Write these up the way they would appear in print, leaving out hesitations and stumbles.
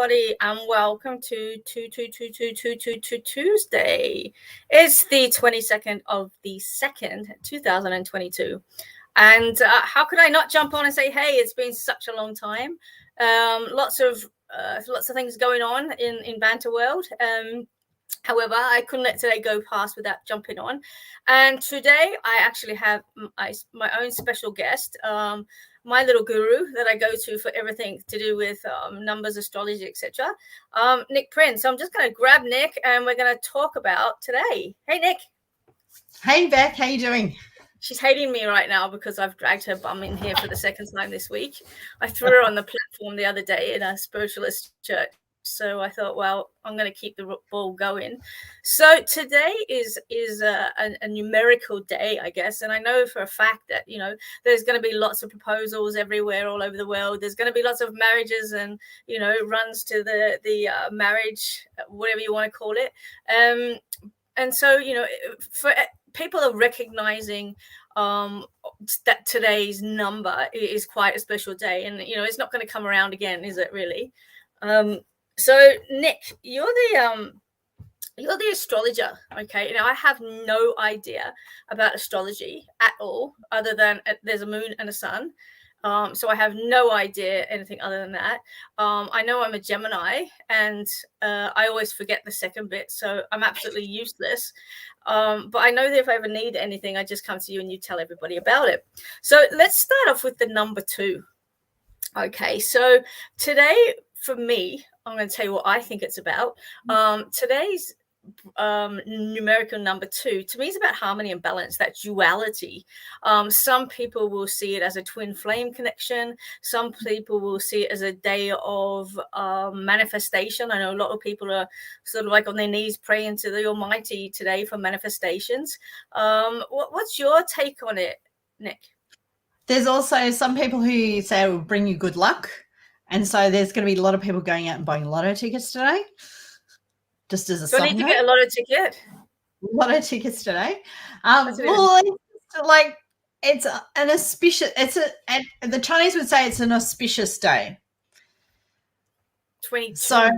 everybody, and welcome to Tuesday. It's the 22nd of the 2nd, 2022. And how could I not jump on and say, hey, it's been such a long time. Lots of things going on in Banter World. However, I couldn't let today go past without jumping on. And today I actually have my own special guest, my little guru that I go to for everything to do with numbers, astrology, etc. Nick Prin. So I'm just going to grab Nick and we're going to talk about today. Hey, Nick. Hey, Bec. How you doing? She's hating me right now because I've dragged her bum in here for the second time this week. I threw her on the platform the other day in a spiritualist church. So I thought, well, I'm going to keep the ball going. So today is a numerical day, I guess. And I know for a fact that, you know, there's going to be lots of proposals everywhere all over the world. There's going to be lots of marriages and, you know, runs to the marriage, whatever you want to call it. And so, you know, for people are recognizing that today's number is quite a special day. And, you know, it's not going to come around again, is it really? So Nick, you're the astrologer, okay? Now I have no idea about astrology at all, other than there's a moon and a sun. So I have no idea anything other than that. I know I'm a Gemini, and I always forget the second bit, so I'm absolutely useless. But I know that if I ever need anything, I just come to you and you tell everybody about it. So let's start off with the number 2. Okay, so today for me, I'm going to tell you what I think it's about. Today's numerical number 2, to me, is about harmony and balance, that duality. Some people will see it as a twin flame connection. Some people will see it as a day of manifestation. I know a lot of people are sort of like on their knees praying to the Almighty today for manifestations. What's your take on it, Nick? There's also some people who say it will bring you good luck. And so there's going to be a lot of people going out and buying lotto tickets today. Just as a side note. Do I need to get a lotto ticket? Lotto tickets today. Well, it's an auspicious. The Chinese would say it's an auspicious day. 22. So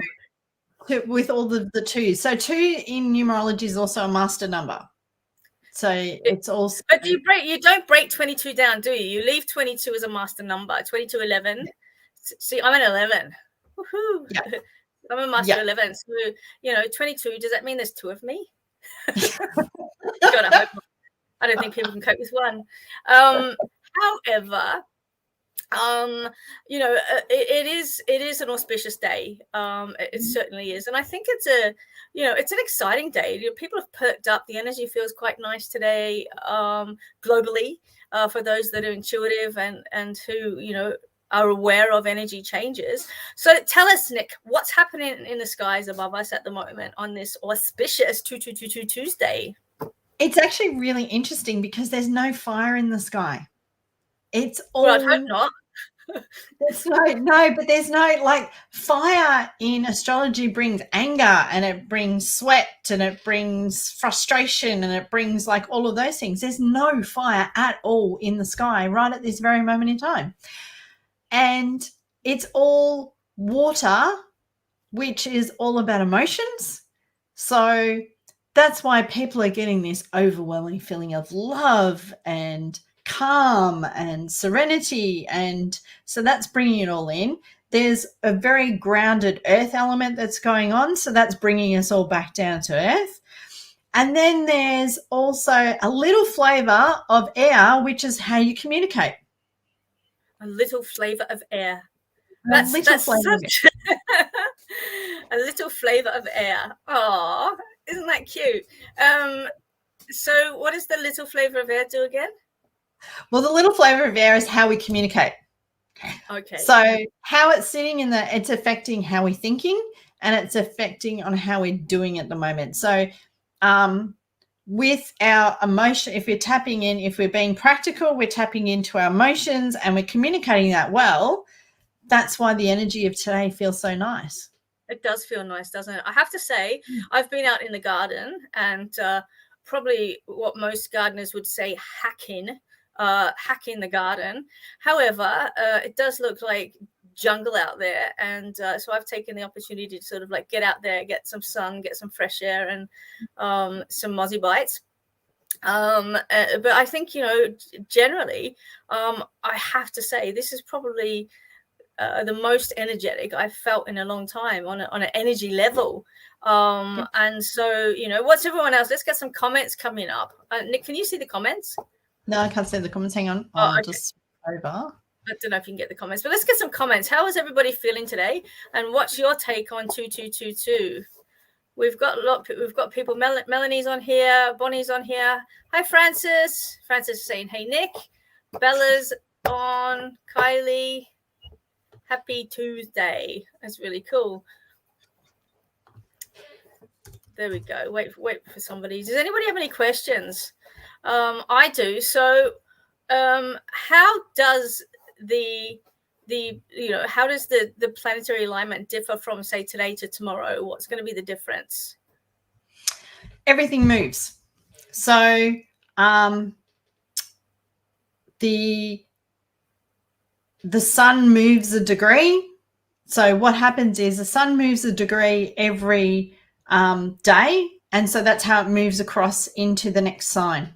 with all the 2s. So 2 in numerology is also a master number. So it's also. But you don't break 22 down, do you? You leave 22 as a master number. 22, 11. Yeah. See, I'm an 11. Woohoo! Yeah. I'm a master 11. So, you know, 22. Does that mean there's 2 of me? God, I hope not. I don't think people can cope with 1. However, you know, it is an auspicious day. It certainly is, and I think it's it's an exciting day. You know, people have perked up. The energy feels quite nice today, globally, for those that are intuitive and who, you know, are aware of energy changes. So tell us, Nick, what's happening in the skies above us at the moment on this auspicious 2222 Tuesday? It's actually really interesting because there's no fire in the sky. It's all. Well, I'd hope not. But there's no, like, fire in astrology brings anger and it brings sweat and it brings frustration and it brings like all of those things. There's no fire at all in the sky right at this very moment in time. And it's all water, which is all about emotions. So that's why people are getting this overwhelming feeling of love and calm and serenity. And so that's bringing it all in. There's a very grounded earth element that's going on. So that's bringing us all back down to earth. And then there's also a little flavor of air, which is how you communicate. A little flavor of air. A little flavor of air. Oh, isn't that cute? So what does the little flavor of air do again? Well, the little flavor of air is how we communicate. Okay. So how it's sitting it's affecting how we're thinking, and it's affecting on how we're doing at the moment. So with our emotion, if we're tapping in, if we're being practical, we're tapping into our emotions and we're communicating that well. That's why the energy of today feels so nice. It does feel nice, doesn't it? I have to say, I've been out in the garden and probably what most gardeners would say, hacking the garden. However, it does look like jungle out there. And so I've taken the opportunity to sort of like get out there, get some sun, get some fresh air, and some mozzie bites. But I think, generally, I have to say this is probably the most energetic I've felt in a long time on an energy level. And so, what's everyone else? Let's get some comments coming up. Nick, can you see the comments? No, I can't see the comments. Hang on. I'll just over. I don't know if you can get the comments, but let's get some comments. How is everybody feeling today? And what's your take on 2222? We've got people. Melanie's on here. Bonnie's on here. Hi, Francis. Francis is saying, hey, Nick. Bella's on. Kylie. Happy Tuesday. That's really cool. There we go. Wait for somebody. Does anybody have any questions? I do. So how does how does the planetary alignment differ from, say, today to tomorrow? What's going to be the difference? Everything moves. So the sun moves a degree. So what happens is the sun moves a degree every day, and so that's how it moves across into the next sign.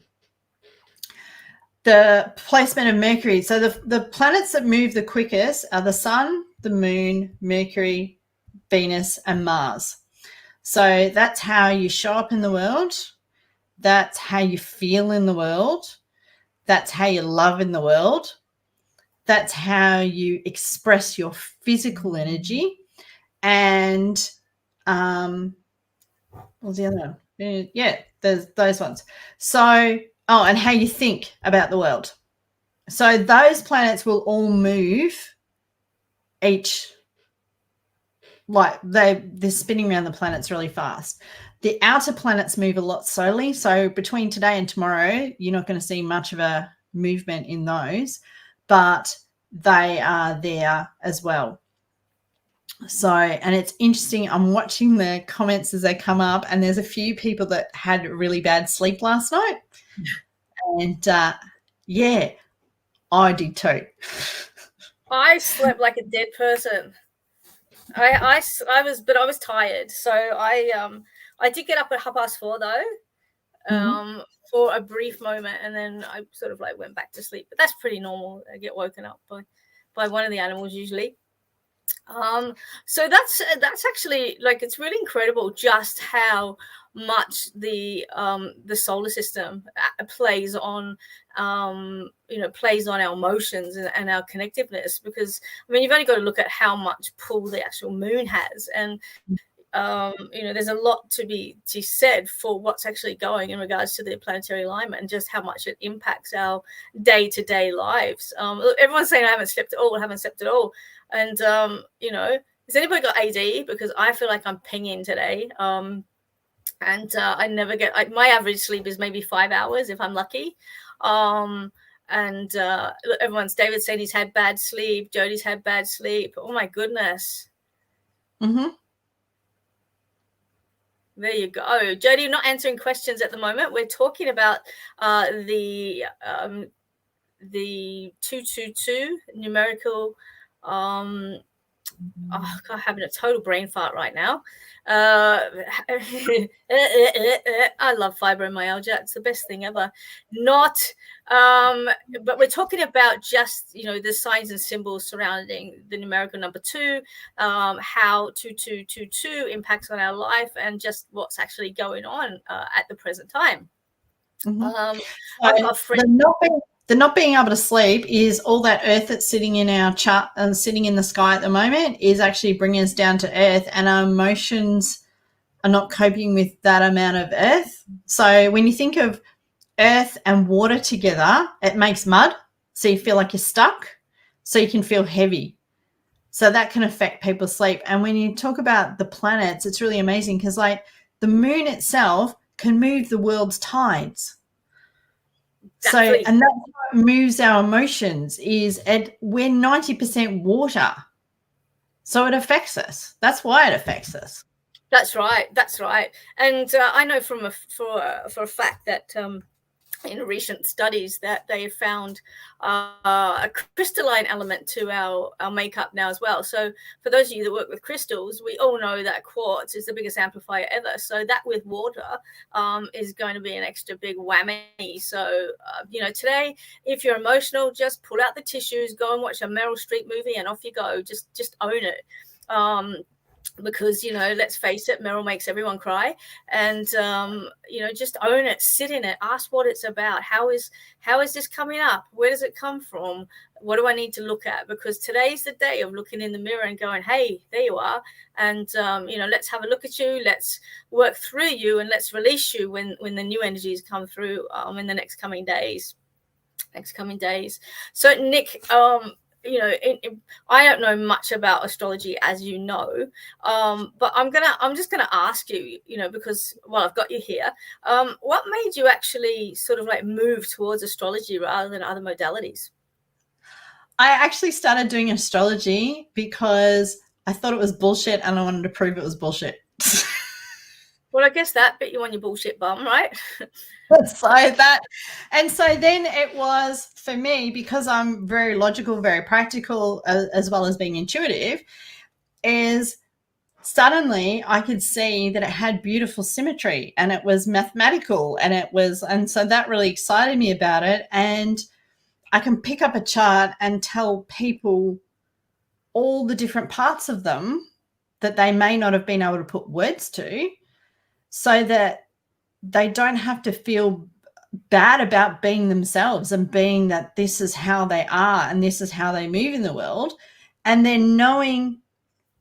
The placement of Mercury. So the planets that move the quickest are the sun, the moon, Mercury, Venus, and Mars. So that's how you show up in the world. That's how you feel in the world. That's how you love in the world. That's how you express your physical energy. And what was the other one? Yeah, there's those ones. So, and how you think about the world. So those planets will all move each, like they're spinning around the planets really fast. The outer planets move a lot slowly. So between today and tomorrow, you're not going to see much of a movement in those, but they are there as well. So, and it's interesting. I'm watching the comments as they come up, and there's a few people that had really bad sleep last night. And yeah, I did too. I slept like a dead person. I was tired. So I did get up at 4:30 though, for a brief moment, and then I sort of like went back to sleep. But that's pretty normal. I get woken up by one of the animals usually. So that's actually, like, it's really incredible just how much the solar system plays on our emotions and our connectiveness, because I mean, you've only got to look at how much pull the actual moon has, and there's a lot to be said for what's actually going in regards to the planetary alignment and just how much it impacts our day-to-day lives. Everyone's saying I haven't slept at all. And, has anybody got AD? Because I feel like I'm pinging today. And I never get, my average sleep is maybe 5 hours if I'm lucky. David's saying he's had bad sleep. Jody's had bad sleep. Oh my goodness. Mm-hmm. There you go. Jody, not answering questions at the moment. We're talking about the 222 numerical. I'm having a total brain fart right now. I love fibromyalgia. It's the best thing ever. But we're talking about just, the signs and symbols surrounding the numerical number 2, how 2222 impacts on our life, and just what's actually going on at the present time. I've got a friend. The not being able to sleep is all that earth that's sitting in our chart and sitting in the sky at the moment is actually bringing us down to earth, and our emotions are not coping with that amount of earth. So when you think of earth and water together, it makes mud. So you feel like you're stuck. So you can feel heavy. So that can affect people's sleep. And when you talk about the planets, it's really amazing because, like, the moon itself can move the world's tides. Exactly. So, and that's what moves our emotions we're 90% water. So it affects us. That's why it affects us. That's right. And I know for a fact that in recent studies that they have found a crystalline element to our makeup now as well. So for those of you that work with crystals, we all know that quartz is the biggest amplifier ever. So that with water is going to be an extra big whammy. So, today, if you're emotional, just pull out the tissues, go and watch a Meryl Streep movie and off you go. Just own it. Because, let's face it, Meryl makes everyone cry. And, just own it, sit in it, ask what it's about. How is this coming up? Where does it come from? What do I need to look at? Because today's the day of looking in the mirror and going, hey, there you are. And, let's have a look at you. Let's work through you and let's release you when the new energies come through in the next coming days. So, Nick, I don't know much about astrology, as you know, but I'm just gonna ask you, because I've got you here. What made you actually sort of like move towards astrology rather than other modalities? I actually started doing astrology because I thought it was bullshit and I wanted to prove it was bullshit. Well, I guess that bit you on your bullshit bum, right? So then it was for me, because I'm very logical, very practical, as well as being intuitive, is suddenly I could see that it had beautiful symmetry and it was mathematical and so that really excited me about it. And I can pick up a chart and tell people all the different parts of them that they may not have been able to put words to, so that they don't have to feel bad about being themselves and being that this is how they are and this is how they move in the world. And then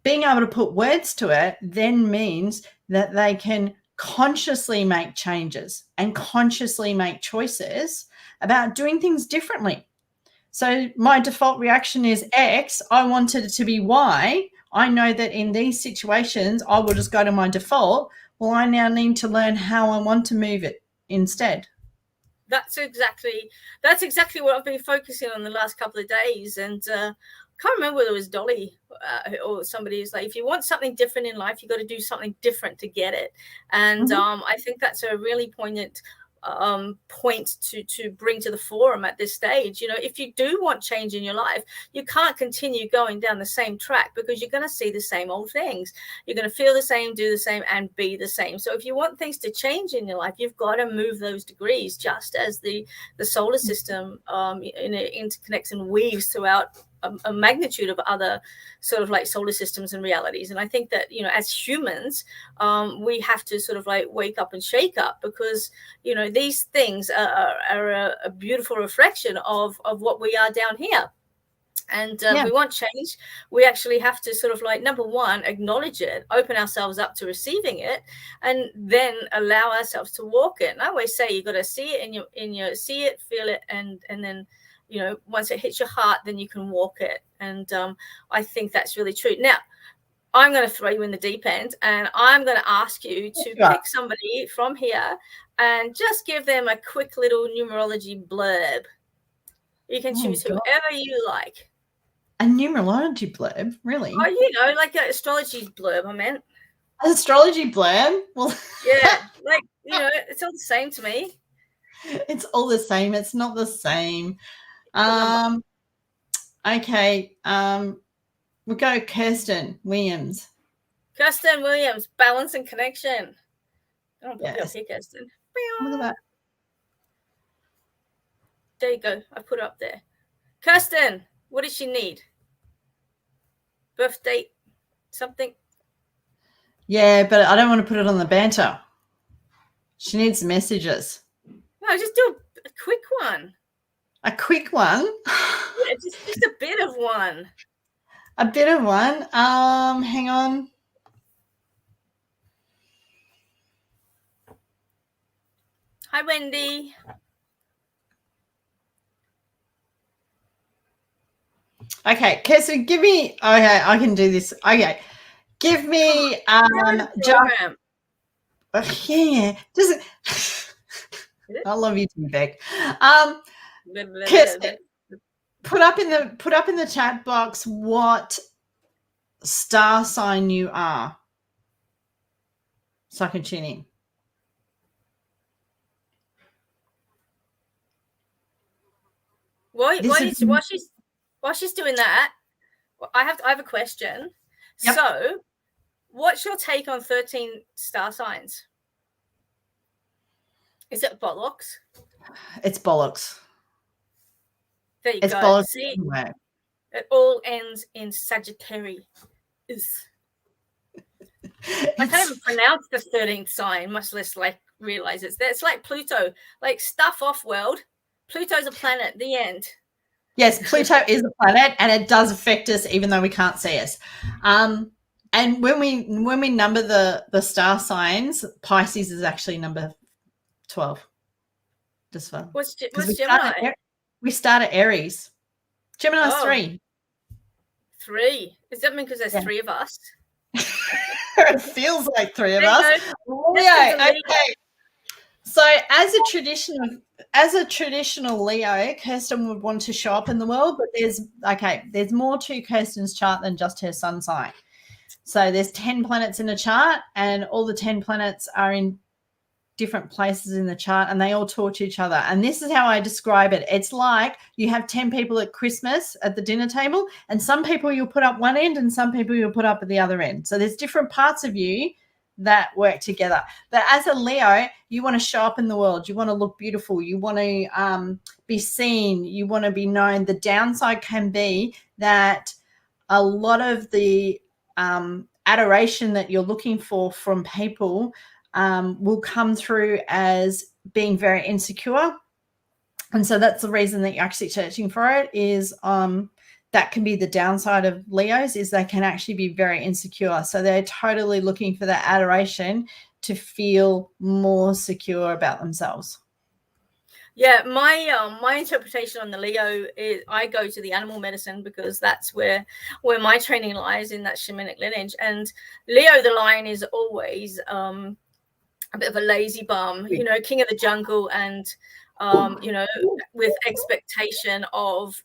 being able to put words to it then means that they can consciously make changes and consciously make choices about doing things differently. So my default reaction is X. I wanted it to be Y. I know that in these situations, I will just go to my default. Well, I now need to learn how I want to move it instead. That's exactly what I've been focusing on the last couple of days. And I can't remember whether it was Dolly or somebody who's like, if you want something different in life, you got to do something different to get it. And I think that's a really poignant point to bring to the forum at this stage. If you do want change in your life, you can't continue going down the same track, because you're going to see the same old things. You're going to feel the same, do the same, and be the same. So if you want things to change in your life, you've got to move those degrees, just as the solar system interconnects and weaves throughout a magnitude of other sort of like solar systems and realities. And I think that, as humans, we have to sort of like wake up and shake up, because, these things are a beautiful reflection of what we are down here. And we want change. We actually have to sort of like, number one, acknowledge it, open ourselves up to receiving it, and then allow ourselves to walk it. And I always say you got to see it in your see it, feel it, and then, once it hits your heart, then you can walk it. And I think that's really true. Now, I'm going to throw you in the deep end, and I'm going to ask you to pick somebody from here and just give them a quick little numerology blurb. You can choose whoever you like. A numerology blurb, really? Oh, like an astrology blurb, I meant. An astrology blurb? Well, yeah, like, it's all the same to me. It's all the same. It's not the same. Okay. We'll go Kirsten Williams. Kirsten Williams, balance and connection. Oh, yes. Here, Kirsten. Look at that. There you go. I put it up there. Kirsten, what does she need? Birth date? Something? Yeah, but I don't want to put it on the banter. She needs messages. No, just do a quick one. A quick one? Yeah, just a bit of one. A bit of one. Hang on. Hi, Wendy. Okay, Kirsten, give me. Okay, I can do this. Okay, give me. Yeah. Just. I love you too, Bec. Kirsten, put up in the chat box what star sign you are, so I can tune in. while she's doing that, I have a question. Yep. So, what's your take on 13 star signs? Is it bollocks? It's bollocks. There you It's go. bollocks. See, Anyway. it all ends in Sagittarius. I can't even pronounce the 13th sign, much less like realize it's like Pluto, like stuff off world. Pluto's a planet. The end. Yes, Pluto is a planet, and it does affect us, even though we can't see us. And when we number the star signs, Pisces is actually number 12. Just fun. What's Gemini? We start at Aries. Gemini's 3. 3. Does that mean because there's 3 of us? It feels like 3 of us. Yeah. Okay. So as a traditional Leo, Kirsten would want to show up in the world, but there's more to Kirsten's chart than just her sun sign. So there's 10 planets in a chart, and all the 10 planets are in different places in the chart, and they all talk to each other. And this is how I describe it. It's like you have 10 people at Christmas at the dinner table, and some people you'll put up one end and some people you'll put up at the other end. So there's different parts of you that work together. But as a Leo, you want to show up in the world. You want to look beautiful. You want to be seen. You want to be known. The downside can be that a lot of the adoration that you're looking for from people will come through as being very insecure. And so that's the reason that you're actually searching for it is that can be the downside of Leos, is they can actually be very insecure. So they're totally looking for that adoration to feel more secure about themselves. Yeah, my interpretation on the Leo is I go to the animal medicine because that's where my training lies, in that shamanic lineage. And Leo the lion is always a bit of a lazy bum, king of the jungle, and with expectation of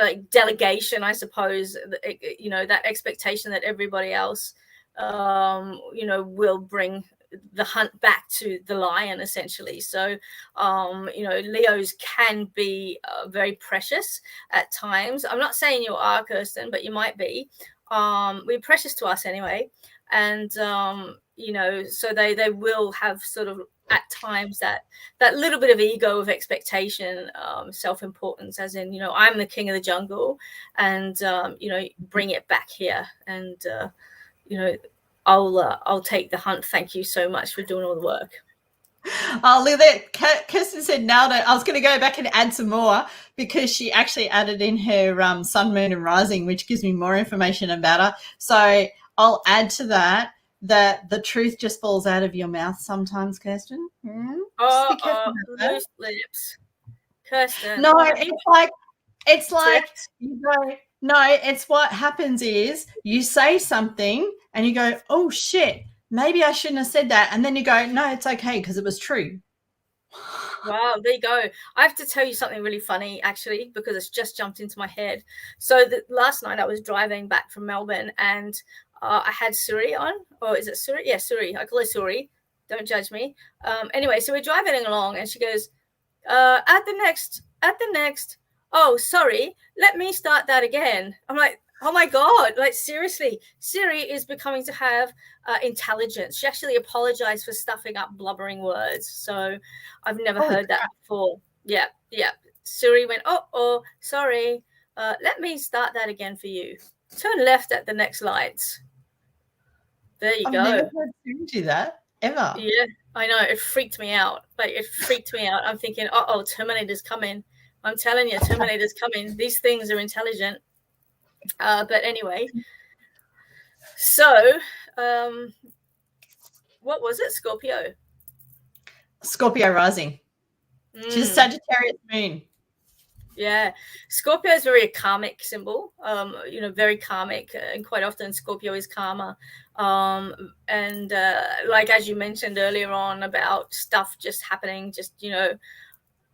like delegation, I suppose, that expectation that everybody else will bring the hunt back to the lion, essentially. So Leos can be very precious at times. I'm not saying you are, Kirsten, but you might be. We're precious to us anyway. And so they will have sort of at times that little bit of ego of expectation, self-importance, as in, I'm the king of the jungle, and bring it back here, and I'll take the hunt. Thank you so much for doing all the work. Oh, look at that. Kirsten said nailed it. I was going to go back and add some more because she actually added in her sun, moon, and rising, which gives me more information about her. So I'll add to that the truth just falls out of your mouth sometimes, Kirsten. Loose lips, Kirsten. No, it's like you go. No, it's what happens is you say something and you go, oh shit, maybe I shouldn't have said that, and then you go, no, it's okay because it was true. Wow, there you go. I have to tell you something really funny, actually, because it's just jumped into my head. So last night I was driving back from Melbourne, and I had Suri on, or is it Suri? Yeah, Suri. I call her Suri. Don't judge me. Anyway, so we're driving along, and she goes, at the next. Oh, sorry. Let me start that again. I'm like, oh my God, like seriously, Siri is becoming to have intelligence. She actually apologized for stuffing up blubbering words. So I've never heard that before. Yeah. Siri went, oh, sorry. Let me start that again for you. Turn left at the next lights. There you go. I've never heard Siri do that, ever. Yeah, I know. It freaked me out. I'm thinking, Terminator's coming. I'm telling you, Terminator's coming. These things are intelligent. But anyway, so what was it? Scorpio rising. She's Sagittarius moon. Yeah, Scorpio is very a karmic symbol, very karmic, and quite often Scorpio is karma. And like as you mentioned earlier on about stuff just happening, just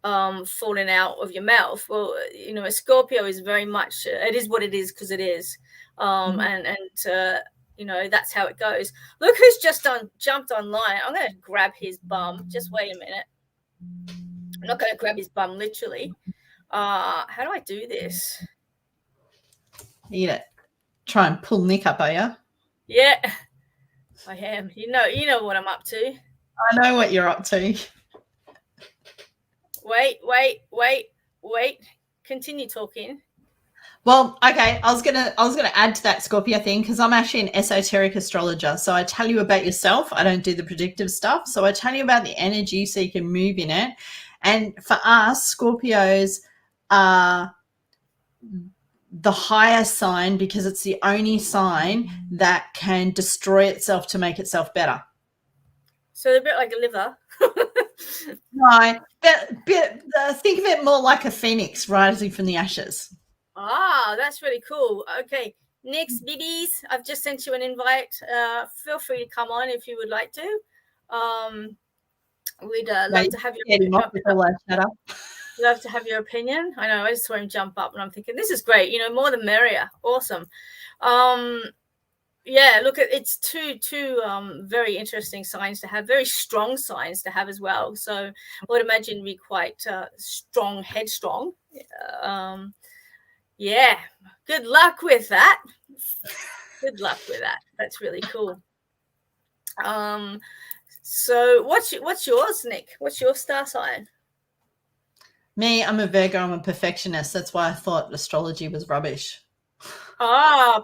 falling out of your mouth. Well, Scorpio is very much it is what it is because it is, and that's how it goes. Look who's just jumped online. I'm going to grab his bum. Just wait a minute. I'm not going to grab his bum literally. How do I do this? You gonna try and pull Nick up, are you? Yeah, I am. You know what I'm up to. I know what you're up to. Wait. Continue talking. Well, okay, I was gonna add to that Scorpio thing because I'm actually an esoteric astrologer. So I tell you about yourself. I don't do the predictive stuff. So I tell you about the energy so you can move in it. And for us, Scorpios are the higher sign because it's the only sign that can destroy itself to make itself better. So they're a bit like a liver. No, think of it more like a phoenix rising from the ashes. That's really cool. Okay, Nick's BBs, I've just sent you an invite. Feel free to come on if you would like to. We'd love to have your love to have your opinion. I know, I just saw him jump up and I'm thinking, this is great. More the merrier. Awesome. Yeah, look, it's two very interesting signs to have, very strong signs to have as well. So I would imagine be quite strong, headstrong. Yeah, good luck with that. Good luck with that. That's really cool. So what's yours, Nick? What's your star sign? Me, I'm a Virgo. I'm a perfectionist. That's why I thought astrology was rubbish.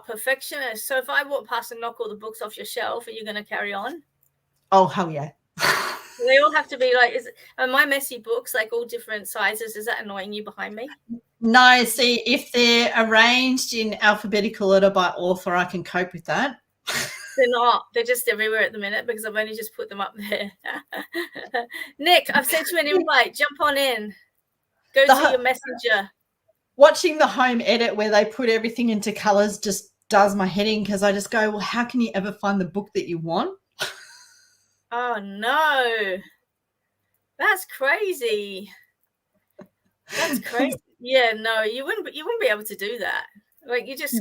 Perfectionist. So if I walk past and knock all the books off your shelf, are you going to carry on? Oh, hell yeah. They all have to be like, are my messy books like all different sizes? Is that annoying you behind me? No, see, if they're arranged in alphabetical order by author, I can cope with that. They're not. They're just everywhere at the minute because I've only just put them up there. Nick, I've sent you an invite. Jump on in. Go to your messenger. Watching the home edit where they put everything into colors just does my head in because I just go, well, how can you ever find the book that you want? Oh, no. That's crazy. That's crazy. Yeah, no, you wouldn't be able to do that. Like, you just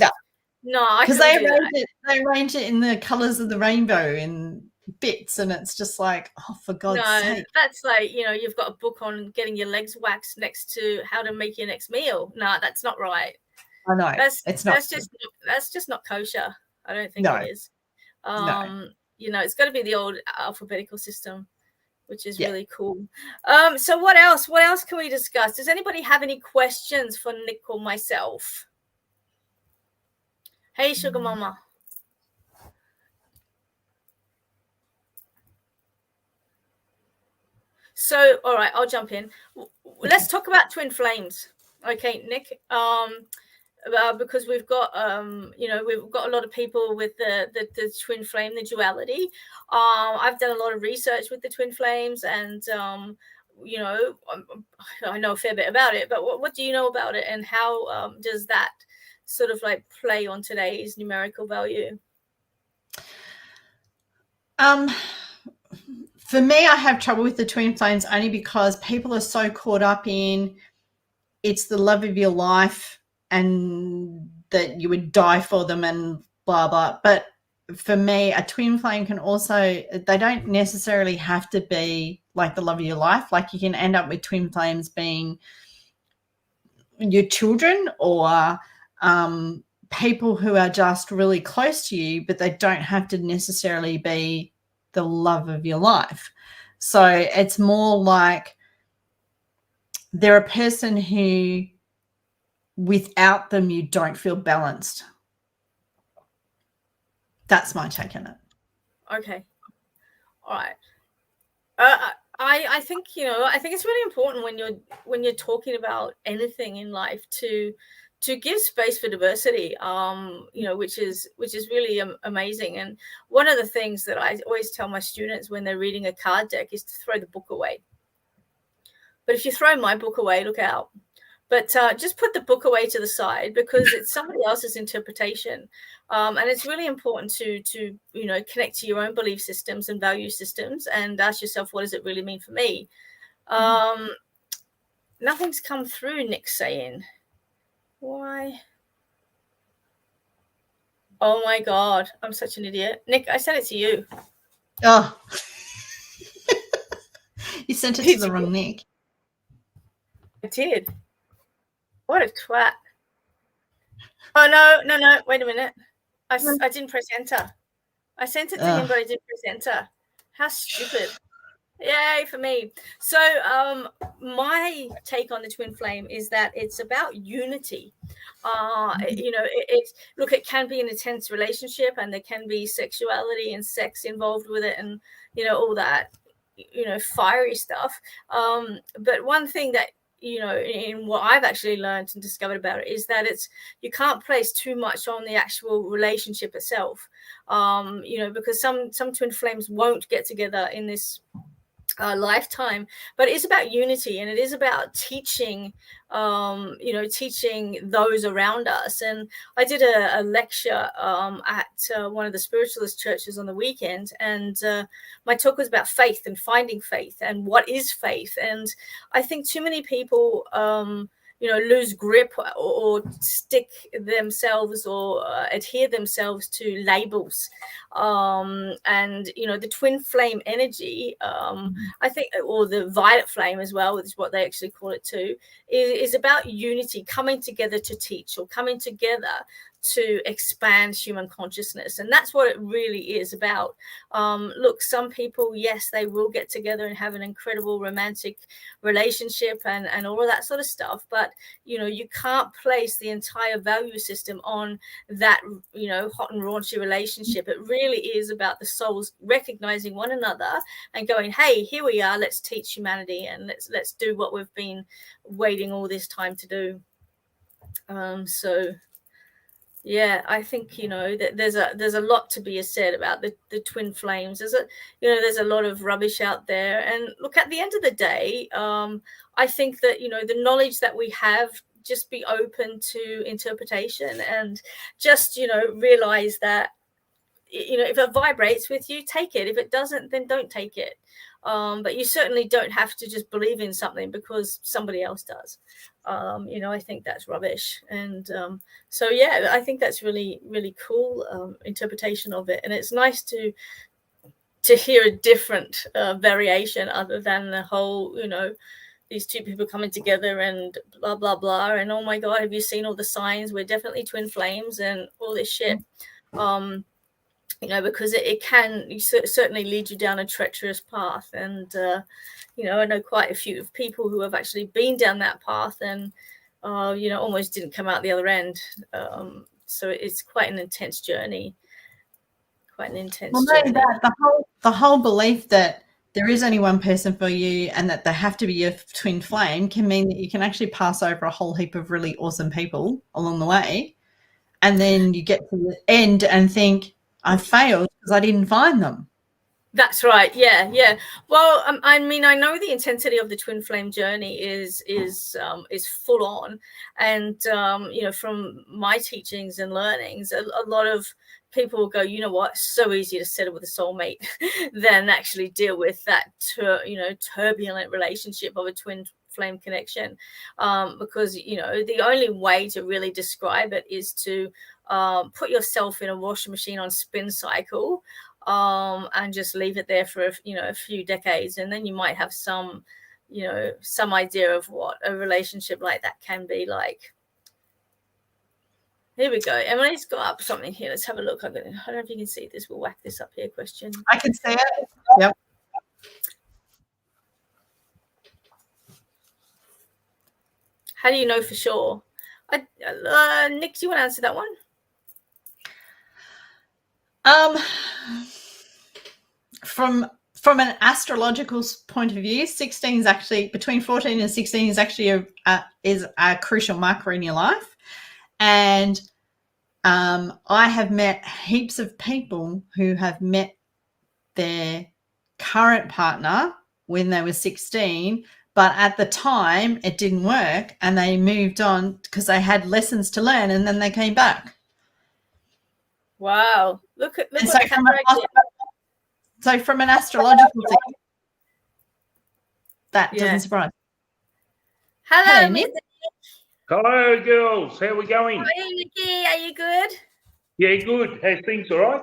no, because they arrange it in the colors of the rainbow in bits, and it's just like, oh, for God's sake. That's like, you've got a book on getting your legs waxed next to how to make your next meal. No, that's not right. I know. That's just not kosher. I don't think it is. It's got to be the old alphabetical system, which is really cool. So what else? What else can we discuss? Does anybody have any questions for Nick or myself? Hey, Sugar Mama. So, all right, I'll jump in. Let's talk about twin flames. Okay, Nick. Because we've got we've got a lot of people with the twin flame, the duality. I've done a lot of research with the twin flames, and I know a fair bit about it. But what do you know about it, and how does that sort of like play on today's numerical value? For me, I have trouble with the twin flames only because people are so caught up in it's the love of your life and that you would die for them and blah, blah. But for me, a twin flame can also, they don't necessarily have to be like the love of your life. Like you can end up with twin flames being your children or people who are just really close to you, but they don't have to necessarily be the love of your life. So it's more like they're a person who without them you don't feel balanced. That's my take on it. Okay. All right. I think I think it's really important when you're talking about anything in life to give space for diversity, which is really amazing. And one of the things that I always tell my students when they're reading a card deck is to throw the book away. But if you throw my book away, look out. But just put the book away to the side because it's somebody else's interpretation. And it's really important to connect to your own belief systems and value systems and ask yourself, what does it really mean for me? Nothing's come through, Nick's saying. Why? Oh my God, I'm such an idiot. Nick, I sent it to you. Oh. You sent it to the wrong Nick. I did. What a twat. Oh, no. Wait a minute. I didn't press enter. I sent it to him, but I didn't press enter. How stupid. Yay for me. So my take on the twin flame is that it's about unity. Look, it can be an intense relationship, and there can be sexuality and sex involved with it, and all that fiery stuff. But one thing that in what I've actually learned and discovered about it is that you can't place too much on the actual relationship itself. Because some twin flames won't get together in this lifetime, but it's about unity, and it is about teaching teaching those around us. And I did a lecture at one of the spiritualist churches on the weekend, and my talk was about faith and finding faith and what is faith. And I think too many people lose grip or stick themselves or adhere themselves to labels. And the twin flame energy, I think, or the violet flame as well, is what they actually call it too, is about unity, coming together to teach, or coming together to expand human consciousness. And that's what it really is about. Look, some people, yes, they will get together and have an incredible romantic relationship and all of that sort of stuff, but you can't place the entire value system on that hot and raunchy relationship. It really is about the souls recognizing one another and going, hey, here we are, let's teach humanity, and let's do what we've been waiting all this time to do. Yeah, I think that there's a lot to be said about the twin flames. There's a lot of rubbish out there, and look, at the end of the day, I think that the knowledge that we have, just be open to interpretation, and just realize that if it vibrates with you, take it. If it doesn't, then don't take it. But you certainly don't have to just believe in something because somebody else does. I think that's rubbish. And so, yeah, I think that's really, really cool interpretation of it. And it's nice to hear a different variation other than the whole, these two people coming together and blah, blah, blah. And, oh, my God, have you seen all the signs? We're definitely twin flames and all this shit. Because it can certainly lead you down a treacherous path. And, I know quite a few people who have actually been down that path and, almost didn't come out the other end. So it's quite an intense journey. Journey. The whole belief that there is only one person for you and that they have to be your twin flame can mean that you can actually pass over a whole heap of really awesome people along the way. And then you get to the end and think, I failed because I didn't find them. That's right. Yeah. Well, I mean, I know the intensity of the twin flame journey is full on, and from my teachings and learnings, a lot of people will go, you know what, it's so easy to settle with a soulmate than actually deal with that turbulent relationship of a twin flame connection, because the only way to really describe it is to put yourself in a washing machine on spin cycle, and just leave it there for a few decades, and then you might have some idea of what a relationship like that can be like. Here we go. Emily's got up something here. Let's have a look. I don't know if you can see this. We'll whack this up here. Question. I can see it. Yep. How do you know for sure? Nick, do you want to answer that one? From an astrological point of view, 16 is actually, between 14 and 16 is actually a crucial marker in your life. And I have met heaps of people who have met their current partner when they were 16, but at the time it didn't work and they moved on because they had lessons to learn, and then they came back. Wow. Look so from an astrological thing, that doesn't surprise. Hello, Nick. Hello, girls. How are we going? Hey, Nikki. Are you good? Yeah, good. How's things, all right?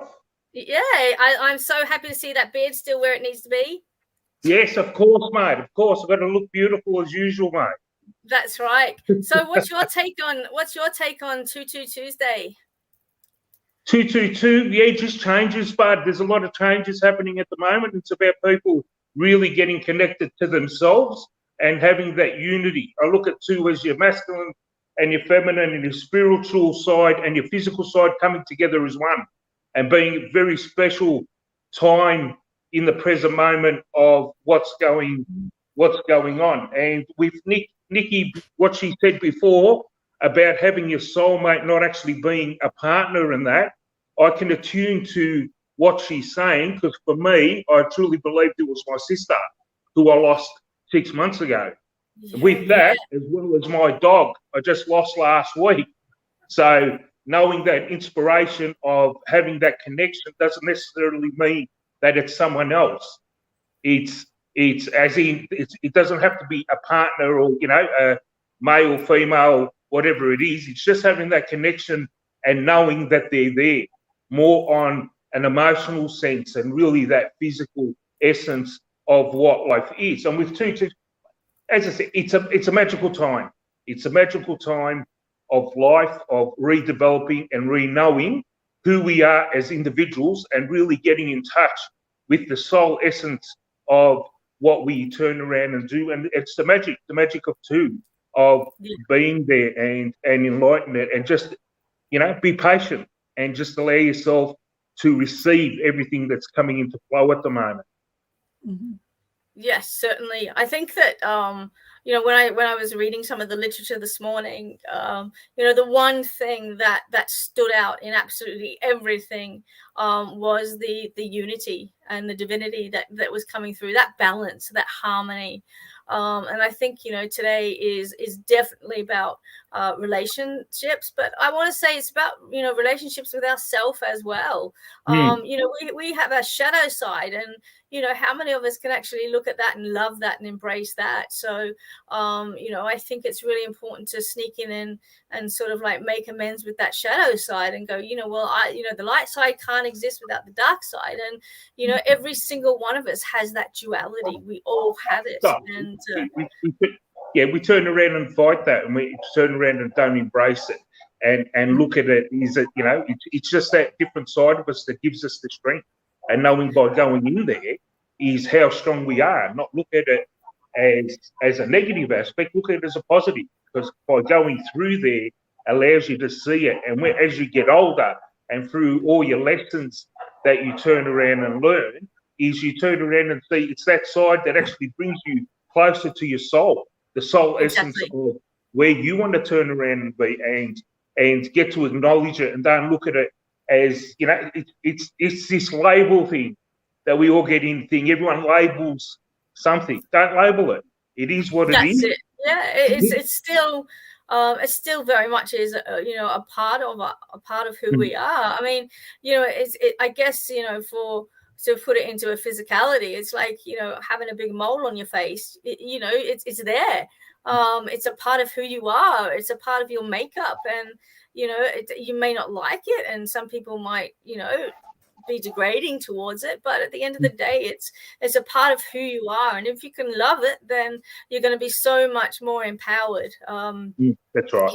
Yeah, I'm so happy to see that beard still where it needs to be. Yes, of course, mate. Of course. I've got to look beautiful as usual, mate. That's right. So what's your take on Tuesday? 222, yeah, just changes, but there's a lot of changes happening at the moment. It's about people really getting connected to themselves and having that unity. I look at two as your masculine and your feminine and your spiritual side and your physical side coming together as one and being a very special time in the present moment of what's going on. And with Nikki, what she said before about having your soulmate not actually being a partner in that, I can attune to what she's saying, because for me, I truly believed it was my sister who I lost 6 months ago. With that, as well as my dog, I just lost last week. So knowing that inspiration of having that connection doesn't necessarily mean that it's someone else. It doesn't have to be a partner or, a male, female, whatever it is. It's just having that connection and knowing that they're there, more on an emotional sense and really that physical essence of what life is. And with two, as I said, it's a magical time. It's a magical time of life, of redeveloping and re-knowing who we are as individuals and really getting in touch with the soul essence of what we turn around and do. And it's the magic of two, of being there and enlighten it and just, be patient and just allow yourself to receive everything that's coming into flow at the moment. Mm-hmm. Yes, certainly. I think that when I was reading some of the literature this morning, the one thing that stood out in absolutely everything was the unity and the divinity that was coming through, that balance, that harmony. And I think, today is definitely about relationships, but I want to say it's about, relationships with ourselves as well. We have a shadow side, and, how many of us can actually look at that and love that and embrace that? So, I think it's really important to sneak in and sort of like make amends with that shadow side and go, the light side can't exist without the dark side. And, every single one of us has that duality. We all have it. And we turn around and fight that, and we turn around and don't embrace it and look at it. Is that, it's just that different side of us that gives us the strength. And knowing by going in there is how strong we are. Not look at it as a negative aspect. Look at it as a positive, because by going through there allows you to see it. And as you get older and through all your lessons that you turn around and learn, is you turn around and see it's that side that actually brings you closer to your soul, the soul essence of where you want to turn around and be, and get to acknowledge it and don't look at it as, it's this label thing that we all get in thing. Everyone labels something. Don't label it. It is what it is. That's it. Yeah, it's still very much is a part of who we are. I mean, I guess to put it into a physicality, it's like having a big mole on your face. It's there. It's a part of who you are. It's a part of your makeup, and you may not like it, and some people might be degrading towards it, but at the end of the day, it's a part of who you are, and if you can love it, then you're going to be so much more empowered. That's right.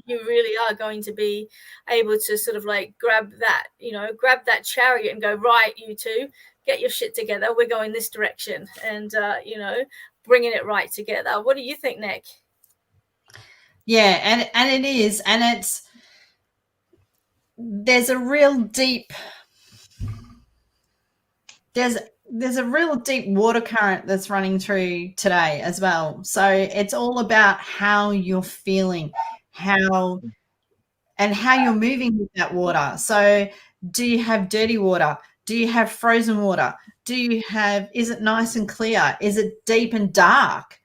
You really are going to be able to sort of like grab that chariot and go, right, you two, get your shit together, we're going this direction, and bringing it right together. What do you think, Nick? Yeah, and it is, and there's a real deep water current that's running through today as well. So it's all about how you're feeling, how you're moving with that water. So do you have dirty water? Do you have frozen water? Is it nice and clear? Is it deep and dark?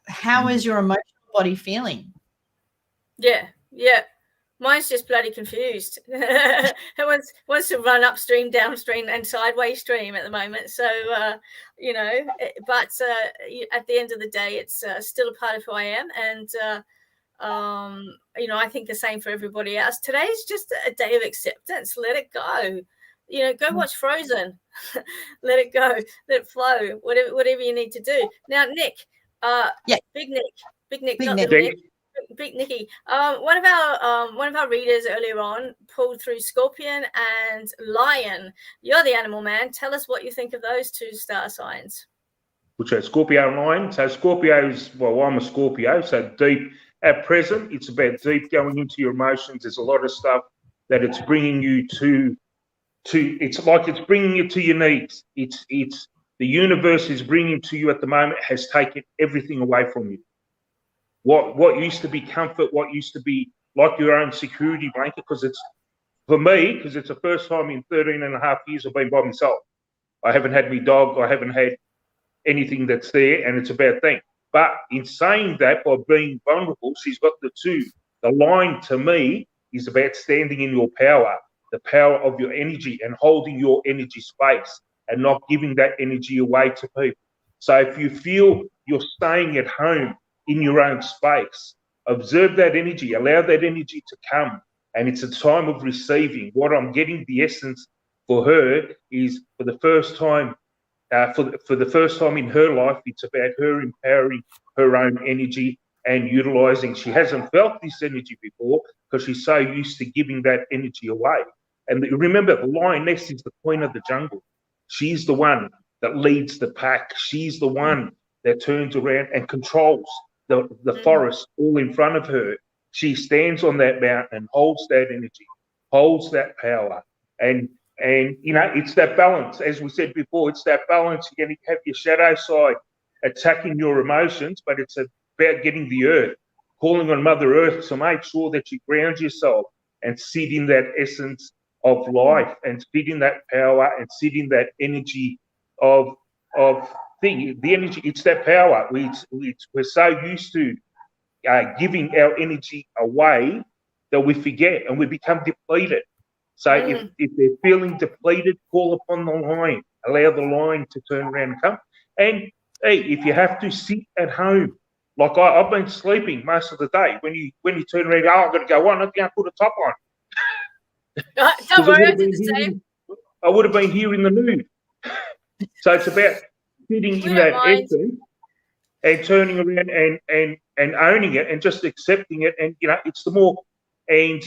How is your emotional body feeling? Yeah. Mine's just bloody confused. It wants to run upstream, downstream, and sideways stream at the moment. So, but at the end of the day, it's still a part of who I am. And, I think the same for everybody else. Today is just a day of acceptance. Let it go. Go watch Frozen. Let it go. Let it flow. Whatever you need to do. Now, Nick, Big Nick, Big Nick, Big not Nick. little Nick. Big Nicky. One of our readers earlier on pulled through Scorpion and Lion. You're the animal man. Tell us what you think of those two star signs. Which are Scorpio and Lion. So Scorpio's, well, I'm a Scorpio, so deep at present. It's about deep going into your emotions. There's a lot of stuff that it's bringing you to it's like it's bringing you to your knees. It's the universe is bringing to you at the moment has taken everything away from you. What used to be comfort, what used to be like your own security blanket, because it's, for me, because it's the first time in 13 and a half years I've been by myself. I haven't had my dog, I haven't had anything that's there, and it's a bad thing. But in saying that, by being vulnerable, she's got the two. The line to me is about standing in your power, the power of your energy, and holding your energy space and not giving that energy away to people. So if you feel you're staying at home in your own space, observe that energy, allow that energy to come, and it's a time of receiving. What I'm getting, the essence for her is, for the first time, for the first time in her life, it's about her empowering her own energy and utilizing. She hasn't felt this energy before because she's so used to giving that energy away. And remember, the lioness is the queen of the jungle. She's the one that leads the pack. She's the one that turns around and controls the forest all in front of her. She stands on that mountain, holds that energy, holds that power. And you know, it's that balance. As we said before, it's that balance. You're going to have your shadow side attacking your emotions, but it's about getting the earth, calling on Mother Earth to make sure that you ground yourself and sit in that essence of life and sit in that power and sit in that energy of the energy. It's that power. We're so used to giving our energy away that we forget and we become depleted. So if they're feeling depleted, call upon the line. Allow the line to turn around and come. And hey, if you have to sit at home, like I've been sleeping most of the day. When you turn around, I've got to go on. I'm going to put a top on. Don't worry, I did the same. I would have been here in the nude. So it's about sitting in that essence and turning around and owning it and just accepting it. And, you know, it's the more, and,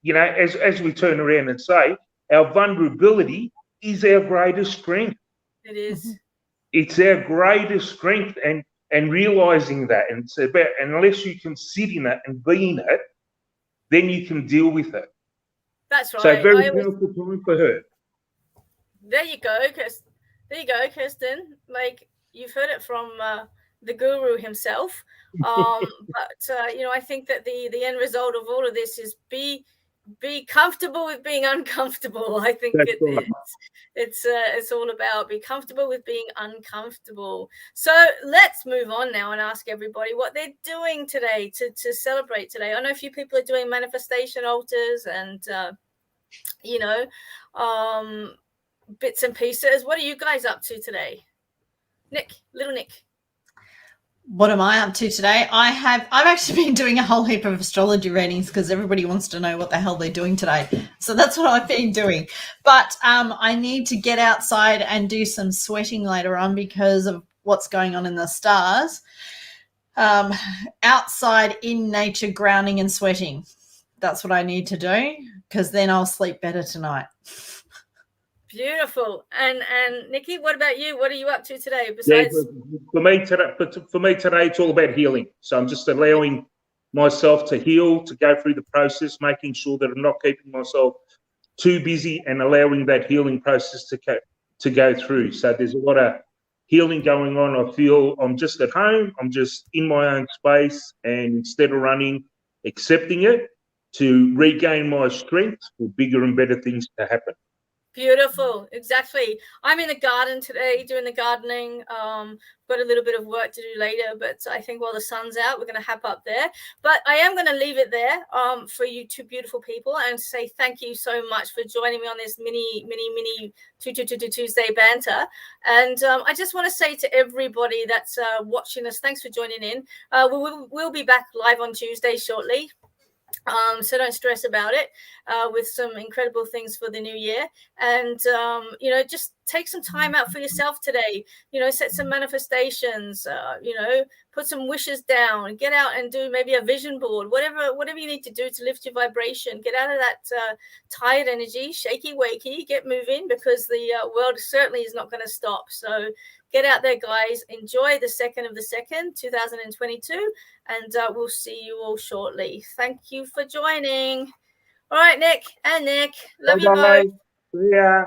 you know, as we turn around and say, our vulnerability is our greatest strength. It is. It's our greatest strength, and realizing that. And it's about, and unless you can sit in it and be in it, then you can deal with it. That's right. So very powerful time for her. There you go, Kirsten. Like, you've heard it from the guru himself. But you know, I think that the end result of all of this is be comfortable with being uncomfortable. I think it's all about be comfortable with being uncomfortable. So let's move on now and ask everybody what they're doing today to celebrate today. I know a few people are doing manifestation altars and you know, bits and pieces. What are you guys up to today? Little Nick. What am I up to today? I've actually been doing a whole heap of astrology readings because everybody wants to know what the hell they're doing today. So that's what I've been doing. But I need to get outside and do some sweating later on because of what's going on in the stars. Outside in nature, grounding and sweating. That's what I need to do because then I'll sleep better tonight. Beautiful. And Nikki, what about you? What are you up to today? Besides, for me today, it's all about healing. So I'm just allowing myself to heal, to go through the process, making sure that I'm not keeping myself too busy, and allowing that healing process to go through. So there's a lot of healing going on. I feel I'm just at home. I'm just in my own space, and instead of running, accepting it to regain my strength for bigger and better things to happen. Beautiful. Exactly. I'm in the garden today doing the gardening. Got a little bit of work to do later, but I think while the sun's out, we're going to hap up there. But I am going to leave it there for you two beautiful people and say thank you so much for joining me on this mini Twoooooooooseeeeeday Tuesday banter. And I just want to say to everybody that's watching us, thanks for joining in. We'll be back live on Tuesday shortly. So don't stress about it, with some incredible things for the new year. And, you know, just take some time out for yourself today, you know, set some manifestations, you know, put some wishes down, get out and do maybe a vision board, whatever you need to do to lift your vibration, get out of that tired energy, shaky wakey, get moving, because the world certainly is not going to stop. So get out there, guys, enjoy the 2nd of the 2nd, 2022, and we'll see you all shortly. Thank you for joining. All right, Nick and Nick, love you both. Yeah.